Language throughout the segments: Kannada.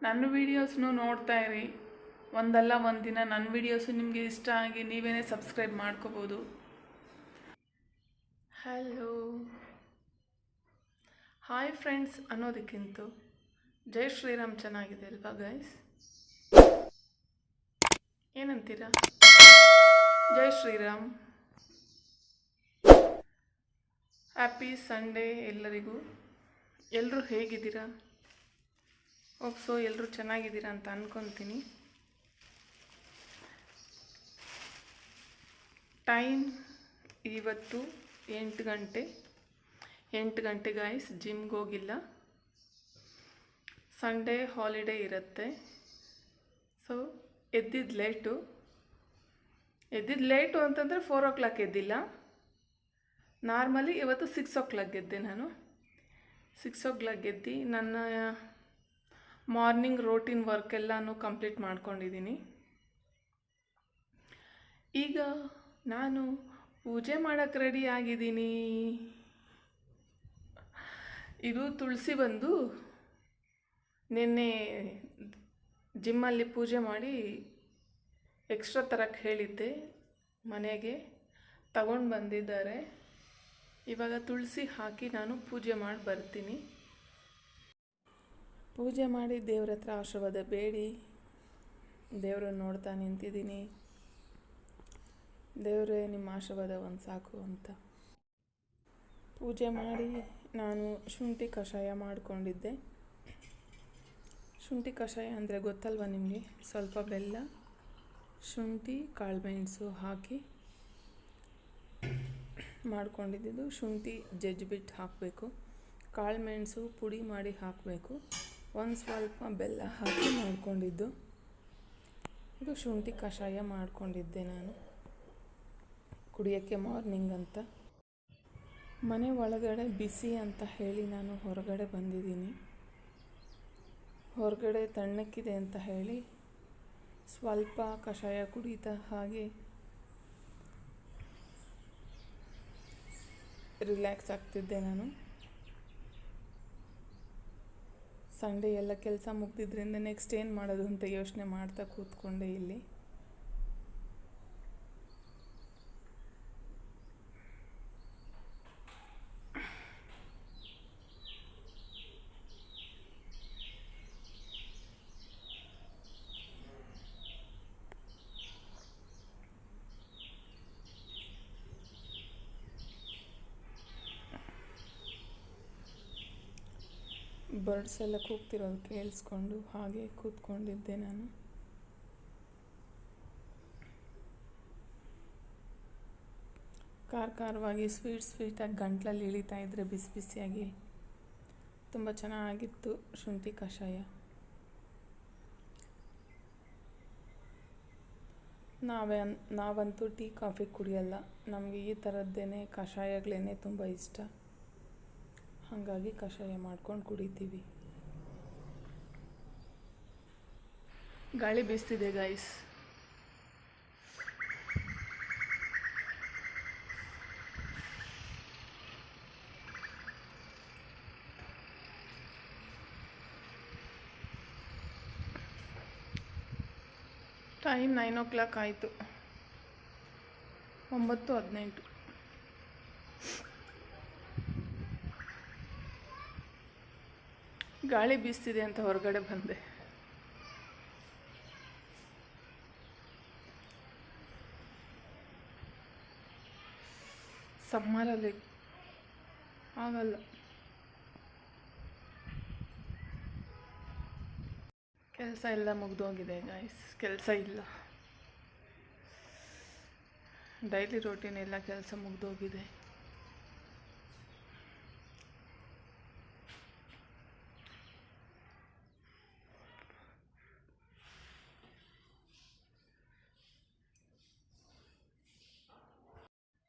ನನ್ನ ವೀಡಿಯೋಸ್ನು ನೋಡ್ತಾ ಇರಿ. ಒಂದಲ್ಲ ಒಂದು ದಿನ ನನ್ನ ವೀಡಿಯೋಸು ನಿಮಗೆ ಇಷ್ಟ ಆಗಿ ನೀವೇನೇ ಸಬ್ಸ್ಕ್ರೈಬ್ ಮಾಡ್ಕೋಬೋದು. ಹಲೋ, ಹಾಯ್ ಫ್ರೆಂಡ್ಸ್ ಅನ್ನೋದಕ್ಕಿಂತ ಜೈ ಶ್ರೀರಾಮ್ ಚೆನ್ನಾಗಿದೆ ಅಲ್ವಾ ಗೈಸ್? ಏನಂತೀರಾ? ಜೈ ಶ್ರೀರಾಮ್. ಹ್ಯಾಪಿ ಸಂಡೇ ಎಲ್ಲರಿಗೂ. ಎಲ್ಲರೂ ಹೇಗಿದ್ದೀರಾ? ಸೊ ಎಲ್ಲರೂ ಚೆನ್ನಾಗಿದ್ದೀರಾ ಅಂತ ಅಂದ್ಕೊತೀನಿ. ಟೈಮ್ ಇವತ್ತು 8 ಗಂಟೆ. 8 ಗಂಟೆ ಗಾಯ್ಸ್. ಜಿಮ್ಗೆ ಹೋಗಿಲ್ಲ, ಸಂಡೇ ಹಾಲಿಡೇ ಇರುತ್ತೆ. ಸೊ ಎದ್ದಿದ್ದು ಲೇಟು ಅಂತಂದರೆ 4 o'clock ಎದ್ದಿಲ್ಲ. ನಾರ್ಮಲಿ ಇವತ್ತು 6 o'clock ಗೆದ್ದೆ. ನಾನು 6 o'clock ಗೆದ್ದು ನನ್ನ ಮಾರ್ನಿಂಗ್ ರೋಟೀನ್ ವರ್ಕ್ ಎಲ್ಲನೂ ಕಂಪ್ಲೀಟ್ ಮಾಡ್ಕೊಂಡಿದ್ದೀನಿ. ಈಗ ನಾನು ಪೂಜೆ ಮಾಡೋಕ್ಕೆ ರೆಡಿ ಆಗಿದ್ದೀನಿ. ಇದು ತುಳಸಿ ಬಂದು ನಿನ್ನೆ ಜಿಮ್ಮಲ್ಲಿ ಪೂಜೆ ಮಾಡಿ ಎಕ್ಸ್ಟ್ರಾ ತರಕ್ಕೆ ಹೇಳಿದ್ದೆ, ಮನೆಗೆ ತಗೊಂಡು ಬಂದಿದ್ದಾರೆ. ಇವಾಗ ತುಳಸಿ ಹಾಕಿ ನಾನು ಪೂಜೆ ಮಾಡಿ ಬರ್ತೀನಿ. ಪೂಜೆ ಮಾಡಿ ದೇವ್ರ ಹತ್ರ ಆಶೀರ್ವಾದ ಬೇಡಿ ದೇವ್ರನ್ನ ನೋಡ್ತಾ ನಿಂತಿದ್ದೀನಿ. ದೇವರೇ ನಿಮ್ಮ ಆಶೀರ್ವಾದ ಒಂದು ಸಾಕು ಅಂತ ಪೂಜೆ ಮಾಡಿ ನಾನು ಶುಂಠಿ ಕಷಾಯ ಮಾಡಿಕೊಂಡಿದ್ದೆ. ಶುಂಠಿ ಕಷಾಯ ಅಂದರೆ ಗೊತ್ತಲ್ವ ನಿಮಗೆ? ಸ್ವಲ್ಪ ಬೆಲ್ಲ, ಶುಂಠಿ, ಕಾಳುಮೆಣಸು ಹಾಕಿ ಮಾಡ್ಕೊಂಡಿದ್ದು. ಶುಂಠಿ ಜಜ್ಜಿಬಿಟ್ಟು ಹಾಕಬೇಕು, ಕಾಳುಮೆಣಸು ಪುಡಿ ಮಾಡಿ ಹಾಕಬೇಕು, ಒಂದು ಸ್ವಲ್ಪ ಬೆಲ್ಲ ಹಾಕಿ ಮಾಡ್ಕೊಂಡಿದ್ದು. ಇದು ಶುಂಠಿ ಕಷಾಯ ಮಾಡ್ಕೊಂಡಿದ್ದೆ ನಾನು ಕುಡಿಯೋಕ್ಕೆ ಮಾರ್ನಿಂಗ್ ಅಂತ. ಮನೆ ಒಳಗಡೆ ಬಿಸಿ ಅಂತ ಹೇಳಿ ನಾನು ಹೊರಗಡೆ ಬಂದಿದ್ದೀನಿ. ಹೊರಗಡೆ ತಣ್ಣಕ್ಕಿದೆ ಅಂತ ಹೇಳಿ ಸ್ವಲ್ಪ ಕಷಾಯ ಕುಡಿತಾ ಹಾಗೆ ರಿಲ್ಯಾಕ್ಸ್ ಆಗ್ತಿದ್ದೆ ನಾನು. ಸಂಡೇ ಎಲ್ಲ ಕೆಲಸ ಮುಗ್ದಿದ್ರಿಂದ ನೆಕ್ಸ್ಟ್ ಏನು ಮಾಡೋದು ಅಂತ ಯೋಚನೆ ಮಾಡ್ತಾ ಕೂತ್ಕೊಂಡೆ ಇಲ್ಲಿ. ಬರ್ಡ್ಸ್ ಎಲ್ಲ ಕೂಗ್ತಿರೋದು ಕೇಳಿಸ್ಕೊಂಡು ಹಾಗೆ ಕೂತ್ಕೊಂಡಿದ್ದೆ ನಾನು. ಖಾರವಾಗಿ ಸ್ವೀಟಾಗಿ ಗಂಟ್ಲಲ್ಲಿ ಇಳಿತಾ ಇದ್ದರೆ ಬಿಸಿ ಬಿಸಿಯಾಗಿ ತುಂಬ ಚೆನ್ನಾಗಿತ್ತು ಶುಂಠಿ ಕಷಾಯ. ನಾವಂತೂ ಟೀ ಕಾಫಿ ಕುಡಿಯಲ್ಲ, ನಮಗೆ ಈ ಥರದ್ದೇನೆ ಕಷಾಯಗಳೇನೆ ತುಂಬ ಇಷ್ಟ. ಹಾಗಾಗಿ ಕಷಾಯ ಮಾಡ್ಕೊಂಡು ಕುಡಿತೀವಿ. ಗಾಳಿ ಬೀಸ್ತಿದೆ ಗೈಸ್. ಟೈಮ್ 9 o'clock ಆಯಿತು. 9:18. ಗಾಳಿ ಬೀಸ್ತಿದೆ ಅಂತ ಹೊರಗಡೆ ಬಂದೆ. ಸಮ್ಮರಲ್ಲಿ ಆಗಲ್ಲ. ಕೆಲಸ ಎಲ್ಲ ಮುಗಿದೋಗಿದೆ ಗಾಯ್ಸ್. ಕೆಲಸ ಇಲ್ಲ, ಡೈಲಿ ರೋಟೀನ್ ಎಲ್ಲ ಕೆಲಸ ಮುಗಿದೋಗಿದೆ.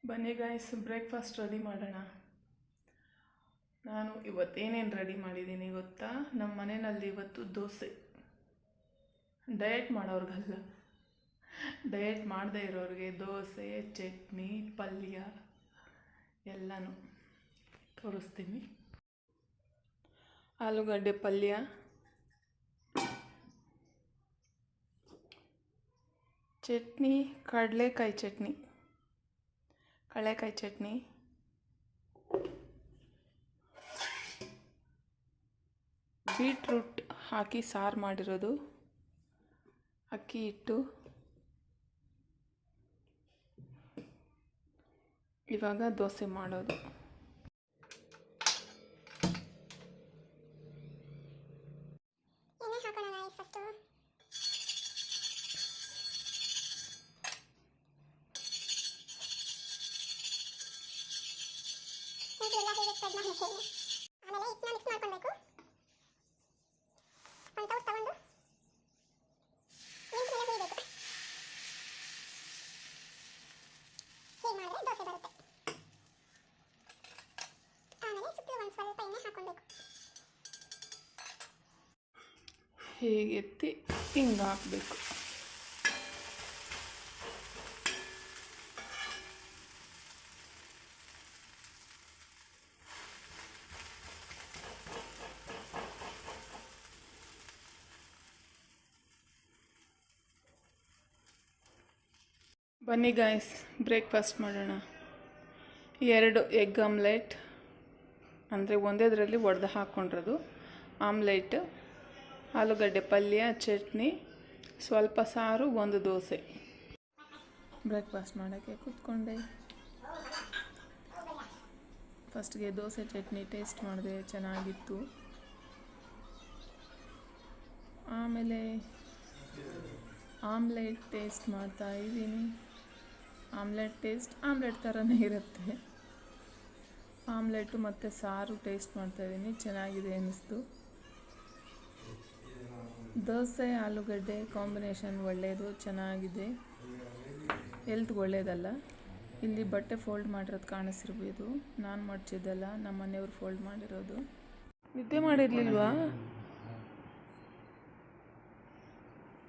ಬನ್ನಿ ಗಾಯ್ಸ್, ಬ್ರೇಕ್ಫಾಸ್ಟ್ ರೆಡಿ ಮಾಡೋಣ. ನಾನು ಇವತ್ತೇನೇನು ರೆಡಿ ಮಾಡಿದ್ದೀನಿ ಗೊತ್ತಾ? ನಮ್ಮ ಮನೆಯಲ್ಲಿ ಇವತ್ತು ದೋಸೆ. ಡಯಟ್ ಮಾಡೋರ್ಗಲ್ಲ, ಡಯಟ್ ಮಾಡದೇ ಇರೋರಿಗೆ ದೋಸೆ, ಚಟ್ನಿ, ಪಲ್ಯ ಎಲ್ಲನೂ ತೋರಿಸ್ತೀನಿ. ಆಲೂಗಡ್ಡೆ ಪಲ್ಯ, ಚಟ್ನಿ ಕಡಲೆಕಾಯಿ ಚಟ್ನಿ, ಕಡಲೆಕಾಯಿ ಚಟ್ನಿ, ಬೀಟ್ರೂಟ್ ಹಾಕಿ ಸಾರು ಮಾಡಿರೋದು, ಅಕ್ಕಿ ಹಿಟ್ಟು. ಇವಾಗ ದೋಸೆ ಮಾಡೋದು. ಹೀಗೆ ಎತ್ತಿ ಹಿಂಗೆ ಹಾಕಬೇಕು. ಬನ್ನಿ ಗಾಯ್ಸ್, ಬ್ರೇಕ್ಫಾಸ್ಟ್ ಮಾಡೋಣ. 2 ಎಗ್ ಆಮ್ಲೆಟ್, ಅಂದರೆ ಒಂದೇದರಲ್ಲಿ ಒಡೆದು ಹಾಕ್ಕೊಂಡಿರೋದು ಆಮ್ಲೆಟ್, ಆಲೂಗಡ್ಡೆ ಪಲ್ಯ, ಚಟ್ನಿ, ಸ್ವಲ್ಪ ಸಾರು, 1 ದೋಸೆ. ಬ್ರೇಕ್ಫಾಸ್ಟ್ ಮಾಡೋಕ್ಕೆ ಕೂತ್ಕೊಂಡೆ. ಫಸ್ಟ್ಗೆ ದೋಸೆ ಚಟ್ನಿ ಟೇಸ್ಟ್ ಮಾಡಿದೆ, ಚೆನ್ನಾಗಿತ್ತು. ಆಮೇಲೆ ಆಮ್ಲೆಟ್ ಟೇಸ್ಟ್ ಮಾಡ್ತಾ ಇದ್ದೀನಿ. ಆಮ್ಲೆಟ್ ಟೇಸ್ಟ್ ಆಮ್ಲೆಟ್ ಥರನೇ ಇರುತ್ತೆ. ಆಮ್ಲೆಟು ಮತ್ತು ಸಾರು ಟೇಸ್ಟ್ ಮಾಡ್ತಾಯಿದ್ದೀನಿ, ಚೆನ್ನಾಗಿದೆ ಅನ್ನಿಸ್ತು. ದೋಸೆ ಆಲೂಗಡ್ಡೆ ಕಾಂಬಿನೇಷನ್ ಒಳ್ಳೆಯದು, ಚೆನ್ನಾಗಿದೆ. ಹೆಲ್ತ್ಗೆ ಒಳ್ಳೆಯದಲ್ಲ. ಇಲ್ಲಿ ಬಟ್ಟೆ ಫೋಲ್ಡ್ ಮಾಡಿರೋದು ಕಾಣಿಸಿರ್ಬೋದು, ನಾನು ಮಡ್ಚಿದ್ದಲ್ಲ, ನಮ್ಮ ಮನೆಯವ್ರು ಫೋಲ್ಡ್ ಮಾಡಿರೋದು. ನಿದ್ದೆ ಮಾಡಿರಲಿಲ್ವಾ?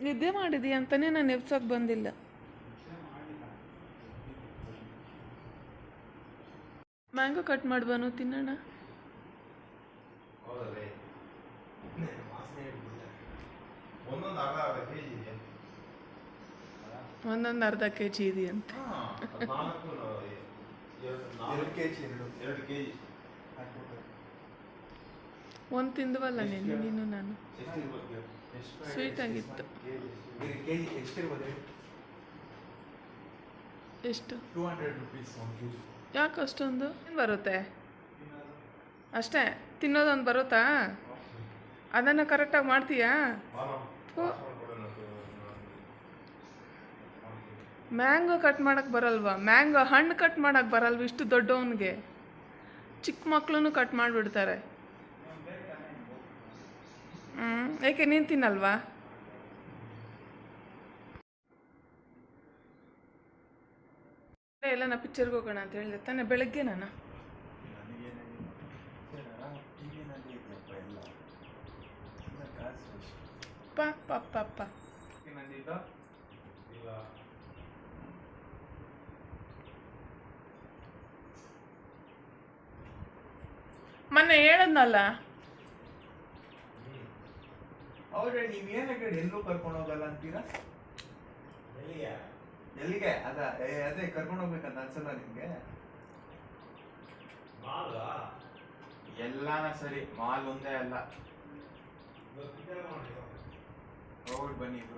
ನಿದ್ದೆ ಮಾಡಿದಿ ಅಂತಲೇ ನಾನು ಎಬ್ಸೋಕೆ ಬಂದಿಲ್ಲ. ಮ್ಯಾಂಗೋ ಕಟ್ ಮಾಡ್ಬಾನು, ತಿನ್ನೋಣ. ಒಂದೊಂದು ಅರ್ಧ kg ಇದೆಯಂತೆ. 1 ತಿಂದವಲ್ಲ ನೀನು ನಾನು. ಸ್ವೀಟ್ ಆಗಿತ್ತು. ಎಷ್ಟು? 200 rupees. ಯಾಕೆ ಅಷ್ಟೊಂದು ಬರುತ್ತೆ? ಅಷ್ಟೇ ತಿನ್ನೋದೊಂದು ಬರುತ್ತಾ? ಅದನ್ನು ಕರೆಕ್ಟಾಗಿ ಮಾಡ್ತೀಯಾ? ಮ್ಯಾಂಗೋ ಕಟ್ ಮಾಡೋಕ್ಕೆ ಬರಲ್ವಾ? ಮ್ಯಾಂಗೋ ಹಣ್ಣು ಕಟ್ ಮಾಡೋಕ್ಕೆ ಬರಲ್ವ ಇಷ್ಟು ದೊಡ್ಡವನಿಗೆ? ಚಿಕ್ಕ ಮಕ್ಕಳೂ ಕಟ್ ಮಾಡಿಬಿಡ್ತಾರೆ. ಏಕೆ ನೀನು ತಿನ್ನಲ್ವಾ? ಎಲ್ಲ ನಾ ಪಿಕ್ಚರ್ಗೆ ಹೋಗೋಣ ಅಂತ ಹೇಳಿದೆ ತಾನೆ ಬೆಳಗ್ಗೆ. ನಾನು ಪಾಪ ಮೊನ್ನೆ ಹೇಳದ್ನಲ್ಲ. ಹೌದ್ರಿ, ನೀವೇನಕ್ಕೆ ಎಲ್ಲೂ ಕರ್ಕೊಂಡು ಹೋಗಲ್ಲ ಅಂತೀರಾ? ಎಲ್ಲಿಗೆ? ಅದೇ ಕರ್ಕೊಂಡು ಹೋಗ್ಬೇಕಂತ ಅನ್ಸಲ್ಲ ನಿಮ್ಗೆ? ಎಲ್ಲಾನ ಸರಿ, ಮಾಲ್ ಒಂದೇ ಅಲ್ಲ. ಹೋಗಿ ಬನ್ನಿ ಇಬ್ರು.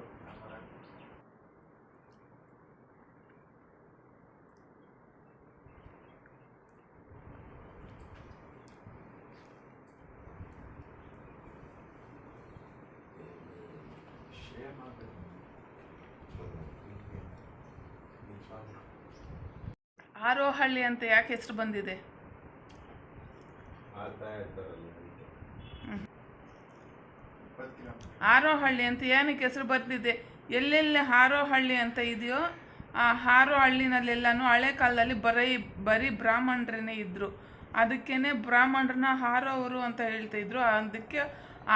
ಆರೋಹಳ್ಳಿ ಅಂತ ಯಾಕೆ ಹೆಸರು ಬಂದಿದೆ? ಆರೋಹಳ್ಳಿ ಅಂತ ಏನಕ್ಕೆ ಹೆಸರು ಬಂದಿದೆ? ಎಲ್ಲೆಲ್ಲಿ ಹಾರೋಹಳ್ಳಿ ಅಂತ ಇದೆಯೋ ಆ ಹಾರೋಹಳ್ಳಿನಲ್ಲೆಲ್ಲನೂ ಹಳೆ ಕಾಲದಲ್ಲಿ ಬರೀ ಬ್ರಾಹ್ಮಣರೇ ಇದ್ದರು. ಅದಕ್ಕೇ ಬ್ರಾಹ್ಮಣರನ್ನ ಹಾರೋವರು ಅಂತ ಹೇಳ್ತಾಯಿದ್ರು. ಅದಕ್ಕೆ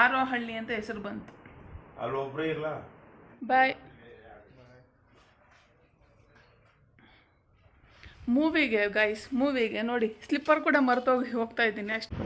ಆರೋಹಳ್ಳಿ ಅಂತ ಹೆಸರು ಬಂತು. ಅಲ್ಲೊಬ್ಬರೇ ಇಲ್ಲ. ಬಾಯ್. ಮೂವಿಗೆ ಗೈಸ್, ಮೂವಿಗೆ ನೋಡಿ, ಸ್ಲಿಪ್ಪರ್ ಕೂಡ ಮರ್ತೋಗಿ ಹೋಗ್ತಾ ಇದ್ದೀನಿ ಅಷ್ಟು.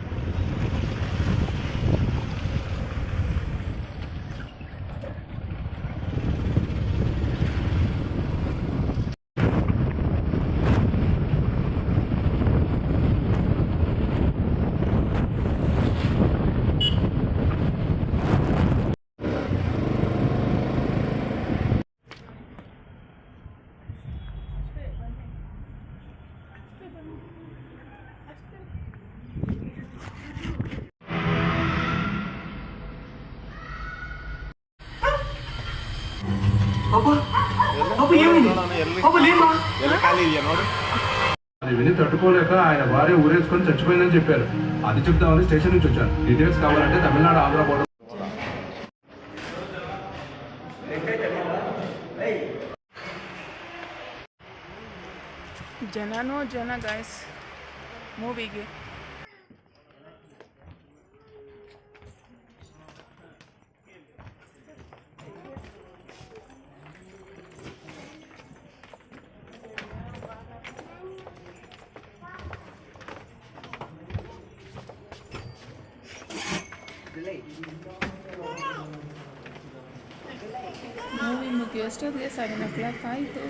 ఖాళీ ఇయ్య నోడు. అది విని తట్టుకోలేక ఆయన భార్య ఊరేసుకొని చచ్చిపోయిందని చెప్పారు. అది చెప్తామని స్టేషన్ నుంచి వచ్చాను. డీటెయిల్స్ కావాలంటే తమిళనాడు ఆంధ్ర బోర్డర్. ಜನನೋ ಜನ ಗಾಯ್ಸ್ ಮೂವಿಗೆ. ಮೂವಿ ಮುಗಿಯೋಷ್ಟೊತ್ತಿಗೆ 7 o'clock ಆಯಿತು.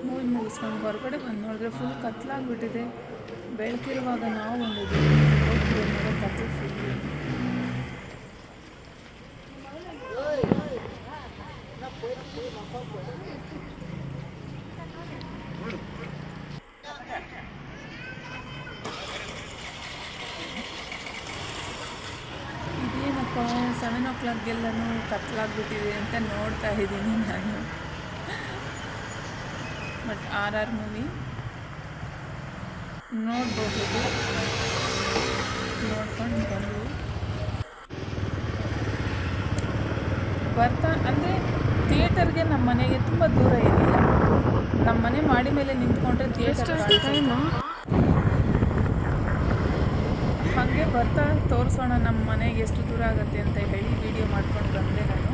ಮೂವಿ ಮುಗಿಸ್ಕೊಂಡು ಹೊರಗಡೆ ಬಂದು ನೋಡಿದ್ರೆ ಫುಲ್ ಕತ್ಲಾಗ್ಬಿಟ್ಟಿದೆ. ಬೆಳಕಿರುವಾಗ ನಾವು ಬಂದಿದ್ದೀವಿ, ನೋಡೋ ಕತ್ಲು ಫುಲ್. ಇದೇನಪ್ಪ 7 o'clockಗೆಲ್ಲನೂ ಕತ್ಲಾಗ್ಬಿಟ್ಟಿದೆ ಅಂತ ನೋಡ್ತಾ ಇದ್ದೀನಿ ನಾನು. ಬಟ್ RR ಮೂವಿ ನೋಡ್ಬೋದು, ನೋಡ್ಕೊಂಡು ಬಂದು ಬರ್ತಾ ಅಂದರೆ ಥಿಯೇಟರ್ಗೆ ನಮ್ಮ ಮನೆಗೆ ತುಂಬ ದೂರ ಇರಲಿಲ್ಲ. ನಮ್ಮ ಮನೆ ಮಾಡಿ ಮೇಲೆ ನಿಂತ್ಕೊಂಡ್ರೆ ಥಿಯೇಟರ್ ಹಾಗೆ ಬರ್ತಾ ತೋರಿಸೋಣ ನಮ್ಮ ಮನೆಗೆ ಎಷ್ಟು ದೂರ ಆಗುತ್ತೆ ಅಂತ ಹೇಳಿ ವಿಡಿಯೋ ಮಾಡ್ಕೊಂಡು ಬಂದೆ ನಾನು.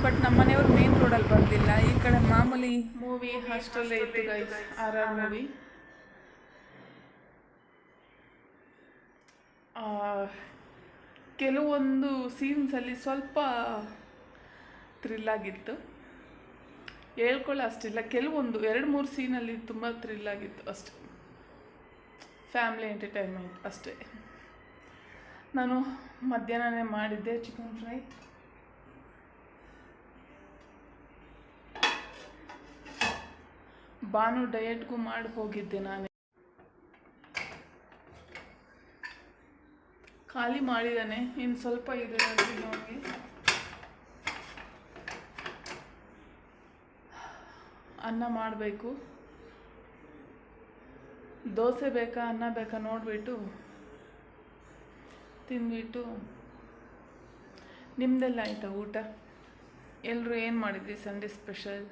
ಬಟ್ ನಮ್ಮ ಮನೆಯವ್ರು ಮೇನ್ ರೋಡಲ್ಲಿ ಬಂದಿಲ್ಲ, ಈ ಕಡೆ ಮಾಮೂಲಿ ಮೂವಿ ಅಷ್ಟರಲ್ಲೇ ಇತ್ತು ಗೈಸ್. RR ಮೂವಿ ಕೆಲವೊಂದು ಸೀನ್ಸಲ್ಲಿ ಸ್ವಲ್ಪ ಥ್ರಿಲ್ಲಾಗಿತ್ತು, ಹೇಳ್ಕೊಳ್ಳೋ ಅಷ್ಟಿಲ್ಲ. ಕೆಲವೊಂದು 2-3 ಸೀನಲ್ಲಿ ತುಂಬ ಥ್ರಿಲ್ಲಾಗಿತ್ತು ಅಷ್ಟೆ. ಫ್ಯಾಮಿಲಿ ಎಂಟರ್ಟೈನ್ಮೆಂಟ್ ಅಷ್ಟೇ. ನಾನು ಮಧ್ಯಾಹ್ನನೇ ಮಾಡಿದ್ದೆ ಚಿಕನ್ ಫ್ರೈ. ಭಾನು ಡಯಟ್ಗೂ ಮಾಡಿ ಹೋಗಿದ್ದೆ ನಾನೇ. ಖಾಲಿ ಮಾಡಿದ್ದಾನೆ, ಇನ್ನು ಸ್ವಲ್ಪ ಇದೆ ನೋಡಿ. ಅನ್ನ ಮಾಡಬೇಕು. ದೋಸೆ ಬೇಕಾ ಅನ್ನ ಬೇಕಾ ನೋಡಿಬಿಟ್ಟು ತಿಂದ್ಬಿಟ್ಟು. ನಿಮ್ಮದೆಲ್ಲ ಆಯಿತಾ ಊಟ? ಎಲ್ಲರೂ ಏನು ಮಾಡಿದ್ರಿ ಸಂಡೇ ಸ್ಪೆಷಲ್?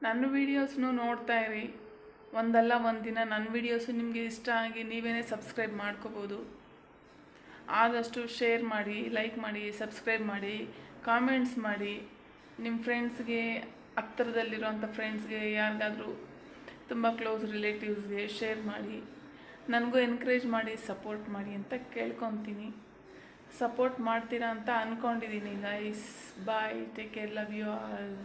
ನನ್ನ ವೀಡಿಯೋಸ್ನು ನೋಡ್ತಾ ಇರಿ. ಒಂದಲ್ಲ ಒಂದು ದಿನ ನನ್ನ ವೀಡಿಯೋಸು ನಿಮಗೆ ಇಷ್ಟ ಆಗಿ ನೀವೇನೇ ಸಬ್ಸ್ಕ್ರೈಬ್ ಮಾಡ್ಕೋಬೋದು. ಆದಷ್ಟು ಶೇರ್ ಮಾಡಿ, ಲೈಕ್ ಮಾಡಿ, ಸಬ್ಸ್ಕ್ರೈಬ್ ಮಾಡಿ, ಕಾಮೆಂಟ್ಸ್ ಮಾಡಿ. ನಿಮ್ಮ ಫ್ರೆಂಡ್ಸ್ಗೆ, ಹತ್ತಿರದಲ್ಲಿರೋಂಥ ಫ್ರೆಂಡ್ಸ್ಗೆ, ಯಾರಿಗಾದರೂ ತುಂಬ ಕ್ಲೋಸ್ ರಿಲೇಟಿವ್ಸ್ಗೆ ಶೇರ್ ಮಾಡಿ. ನನಗೂ ಎನ್ಕರೇಜ್ ಮಾಡಿ, ಸಪೋರ್ಟ್ ಮಾಡಿ ಅಂತ ಕೇಳ್ಕೊತೀನಿ. ಸಪೋರ್ಟ್ ಮಾಡ್ತೀರಾ ಅಂತ ಅಂದ್ಕೊಂಡಿದ್ದೀನಿ guys. Bye, take care, love you all.